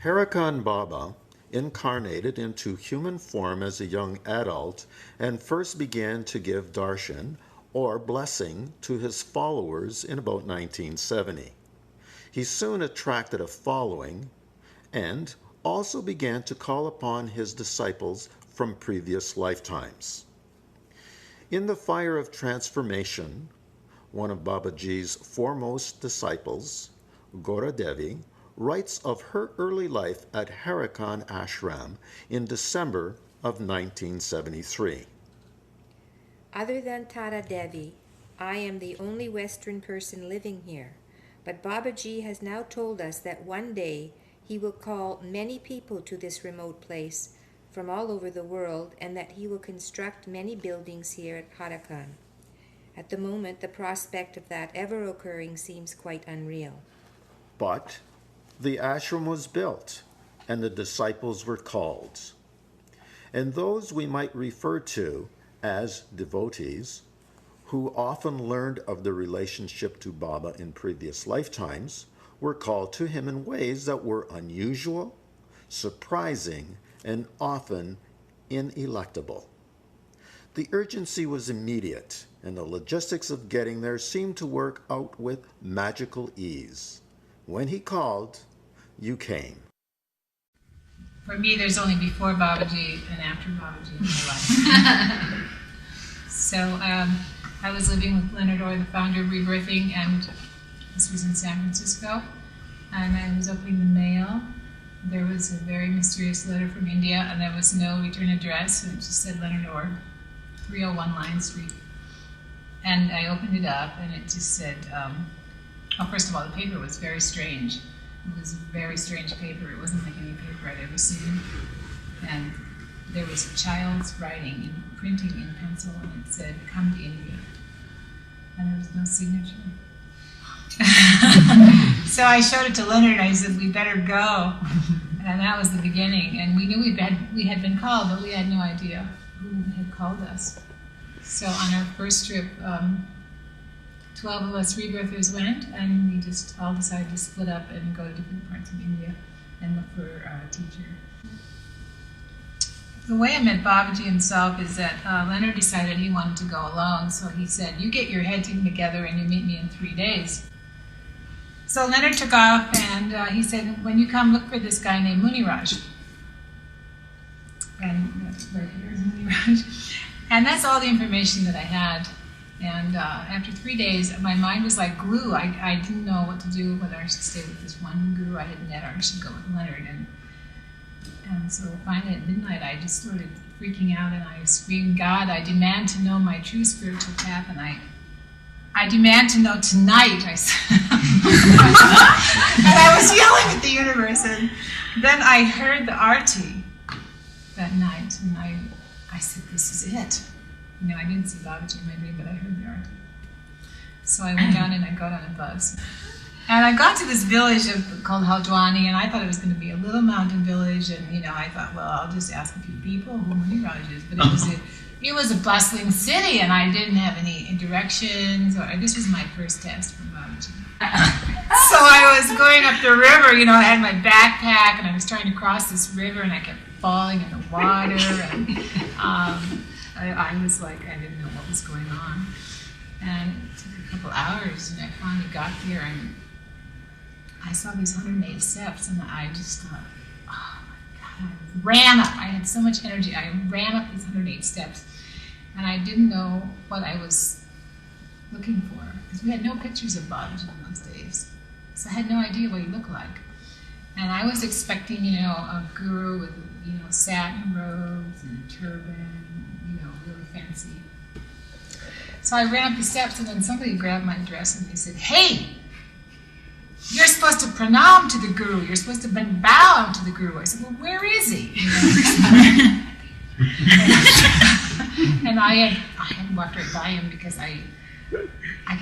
Haidakhan Baba incarnated into human form as a young adult and first began to give darshan, or blessing, to his followers in about 1970. He soon attracted a following and also began to call upon his disciples from previous lifetimes. In the fire of transformation, one of Babaji's foremost disciples, Gora Devi, writes of her early life at Haidakhan Ashram in December of 1973. Other than Tara Devi, I am the only Western person living here, but Babaji has now told us that one day he will call many people to this remote place from all over the world, and that he will construct many buildings here at Haidakhan. At the moment, the prospect of that ever occurring seems quite unreal. But the ashram was built, and the disciples were called. And those we might refer to as devotees, who often learned of the relationship to Baba in previous lifetimes, were called to him in ways that were unusual, surprising, and often ineluctable. The urgency was immediate, and the logistics of getting there seemed to work out with magical ease. When he called, you came. For me, there's only before Babaji and after Babaji in my life. So I was living with Leonard Orr, the founder of Rebirthing, and this was in San Francisco. And I was opening the mail. There was a very mysterious letter from India, and there was no return address, and it just said Leonard Orr, 301 Lion Street. And I opened it up, and it just said, well, first of all, the paper was very strange. It was a very strange paper. It wasn't like any paper I'd ever seen. And there was a child's writing, printing in pencil, and it said, "Come to India." And there was no signature. So I showed it to Leonard, and I said, "We better go." And that was the beginning. And we knew we had been called, but we had no idea who had called us. So on our first trip, 12 of us rebirthers went, and we just all decided to split up and go to different parts of India and look for a teacher. The way I met Babaji himself is that Leonard decided he wanted to go alone, so he said, "You get your head together and you meet me in 3 days." So Leonard took off, and he said, "When you come, look for this guy named Muniraj." And that's right here is Muniraj. And that's all the information that I had. And after 3 days, my mind was like glue. I didn't know what to do, whether I should stay with this one guru I had met or I should go with Leonard. And so finally at midnight, I just started freaking out, and I screamed, "God, I demand to know my true spiritual path, and I demand to know tonight," I said. And I was yelling at the universe. And then I heard the arti that night, and I said, "This is it." You know, I didn't see Babaji in my dream, but I heard the arti. So I went down and I got on a bus. And I got to this village called Haldwani, and I thought it was going to be a little mountain village. And, you know, I thought, well, I'll just ask a few people who Muniraj is. But it was a bustling city, and I didn't have any directions. This was my first test from Babaji. So I was going up the river, you know, I had my backpack, and I was trying to cross this river, and I kept falling in the water. And I was like, I didn't know what was going on. And it took a couple hours, and I finally got there, and I saw these 108 steps, and I just thought, oh my God, I ran up. I had so much energy. I ran up these 108 steps, and I didn't know what I was looking for, because we had no pictures of Babaji in those days. So I had no idea what he looked like. And I was expecting, you know, a guru with, you know, satin robes and a turban, you know, really fancy. So I ran up the steps, and then somebody grabbed my dress and they said, "Hey, you're supposed to pranam to the guru. You're supposed to bow to the guru." I said, "Well, where is he?" You know? And I had walked right by him because I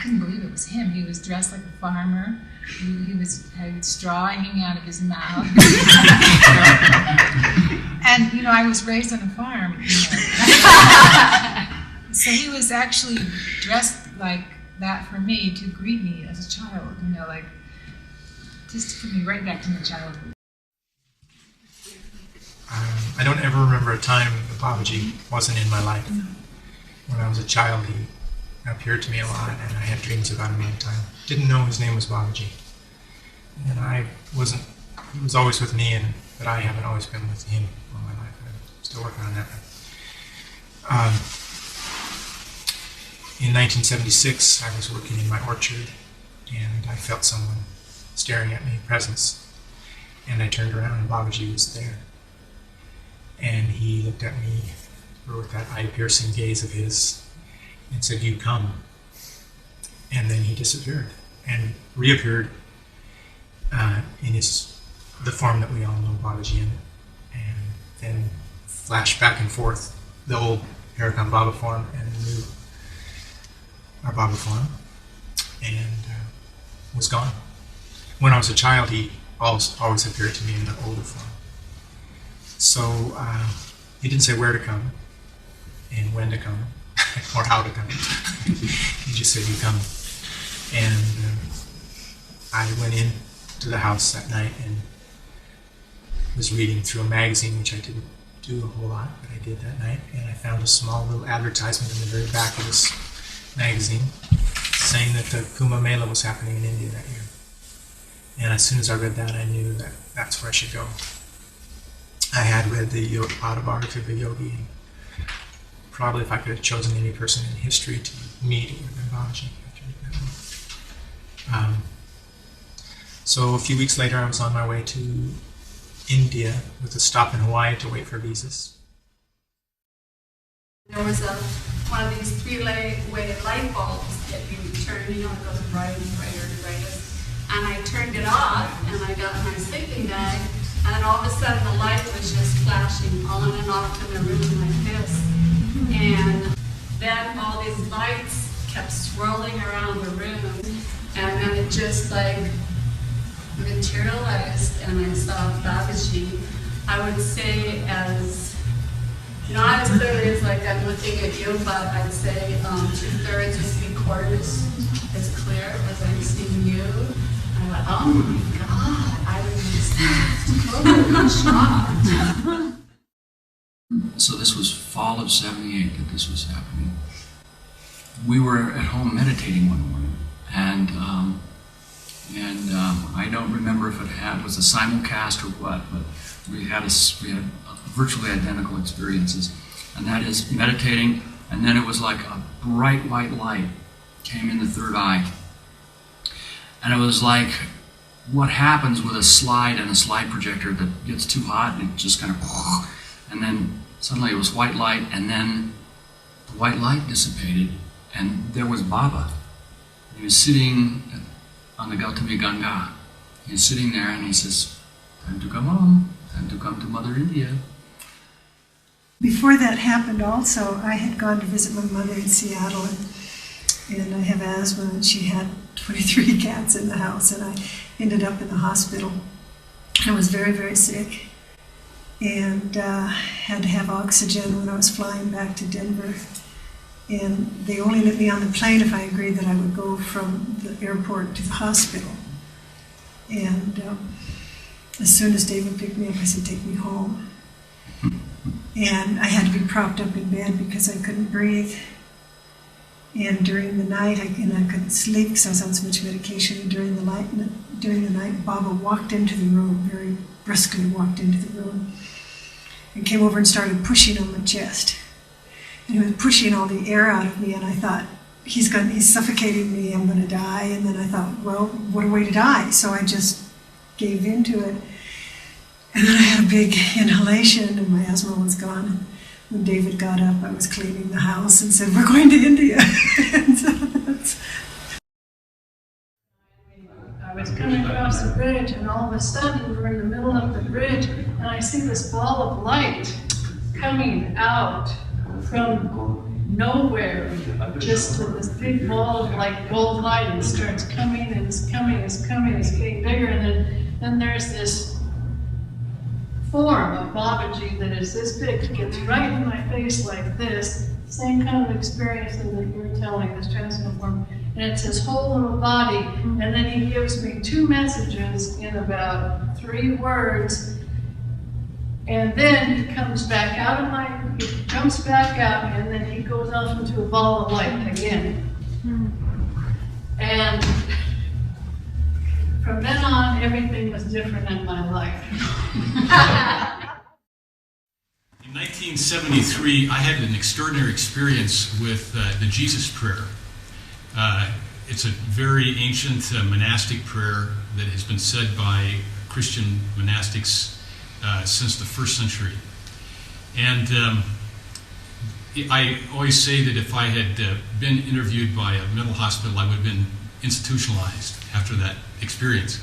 couldn't believe it was him. He was dressed like a farmer. He had straw hanging out of his mouth. And, you know, I was raised on a farm. You know. So he was actually dressed like that for me to greet me as a child, you know, like just to put me right back to my childhood. I don't ever remember a time that Babaji wasn't in my life. When I was a child, he appeared to me a lot, and I had dreams about him all the time. Didn't know his name was Babaji. And he was always with me, but I haven't always been with him all my life. I'm still working on that. In 1976, I was working in my orchard, and I felt someone staring at me, presence. And I turned around, and Babaji was there. And he looked at me with that eye-piercing gaze of his and said, "You come." And then he disappeared and reappeared in the form that we all know Babaji in, and then flashed back and forth the old Haidakhan Baba form and the new our Baba form, and was gone. When I was a child, he always appeared to me in the older form. So he didn't say where to come and when to come or how to come. He just said, "You come." And I went in to the house that night and was reading through a magazine, which I didn't do a whole lot, but I did that night, and I found a small little advertisement in the very back of this magazine saying that the Kumbh Mela was happening in India that year. And as soon as I read that, I knew that that's where I should go. I had read the autobiography of a yogi, and probably if I could have chosen any person in history to meet, it would have been Babaji. So a few weeks later, I was on my way to India with a stop in Hawaii to wait for visas. There was one of these three-way light bulbs that you turn, it goes brighter and brighter and brighter. And I turned it off, and I got my sleeping bag, and all of a sudden the light was just flashing on and off in the room like this. And then all these lights kept swirling around the room, and then it just like materialized, and I saw Babaji. I would say as, not as clearly as like I'm looking at you, but I'd say 2/3 to 3/4 as clear as I'm seeing you. I went, oh my God, I was totally shocked. So this was fall of '78 that this was happening. We were at home meditating one morning, and I don't remember if it was a simulcast or what, but we had virtually identical experiences, and that is meditating, and then it was like a bright white light came in the third eye, and it was like what happens with a slide and a slide projector that gets too hot and it just kind of, and then suddenly it was white light, and then the white light dissipated, and there was Baba. He was sitting on the Gautami Ganga. He was sitting there, and he says, "Time to come home, time to come to Mother India." Before that happened also, I had gone to visit my mother in Seattle, and I have asthma, and she had 23 cats in the house, and I ended up in the hospital. I was very, very sick, and had to have oxygen when I was flying back to Denver. And they only let me on the plane if I agreed that I would go from the airport to the hospital. And as soon as David picked me up, I said, "Take me home." And I had to be propped up in bed because I couldn't breathe. And during the night, I couldn't sleep because I was on so much medication. And during the night, Baba walked into the room, very brusquely walked into the room, and came over and started pushing on my chest. And he was pushing all the air out of me, and I thought, he's suffocating me, I'm going to die. And then I thought, well, what a way to die. So I just gave into it. And then I had a big inhalation, and my asthma was gone. When David got up, I was cleaning the house and said, "We're going to India." And so I was coming across the bridge, and all of a sudden we're in the middle of the bridge, and I see this ball of light coming out from nowhere, just with this big ball of like gold light, and it starts coming, and it's coming, it's coming, it's getting bigger, and then there's this form of Babaji that is this big, gets right in my face like this, same kind of experience that you're telling, this transcendental form, and it's his whole little body, and then he gives me two messages in about 3 words, And then he comes back out, and then he goes off into a ball of light again. And from then on, everything was different in my life. In 1973, I had an extraordinary experience with the Jesus Prayer. It's a very ancient monastic prayer that has been said by Christian monastics since the first century. And I always say that if I had been interviewed by a mental hospital, I would have been institutionalized after that experience.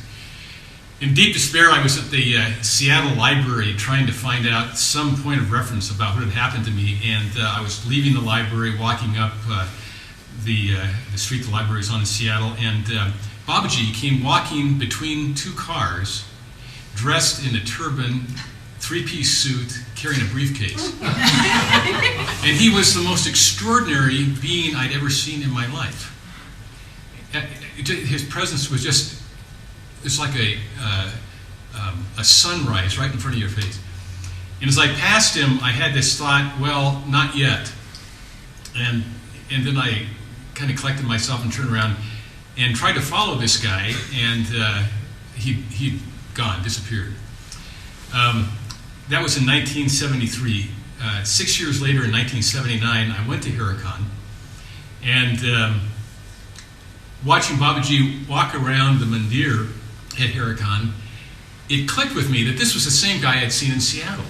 In deep despair, I was at the Seattle Library trying to find out some point of reference about what had happened to me, and I was leaving the library, walking up the street the library is on in Seattle, and Babaji came walking between two cars, dressed in a turban, three-piece suit, carrying a briefcase. And he was the most extraordinary being I'd ever seen in my life. His presence was just, it's like a sunrise right in front of your face. And as I passed him, I had this thought, well, not yet. And then I kind of collected myself and turned around and tried to follow this guy, and he'd gone, disappeared. That was in 1973. 6 years later, in 1979, I went to Haidakhan, and watching Babaji walk around the mandir at Haidakhan, it clicked with me that this was the same guy I'd seen in Seattle.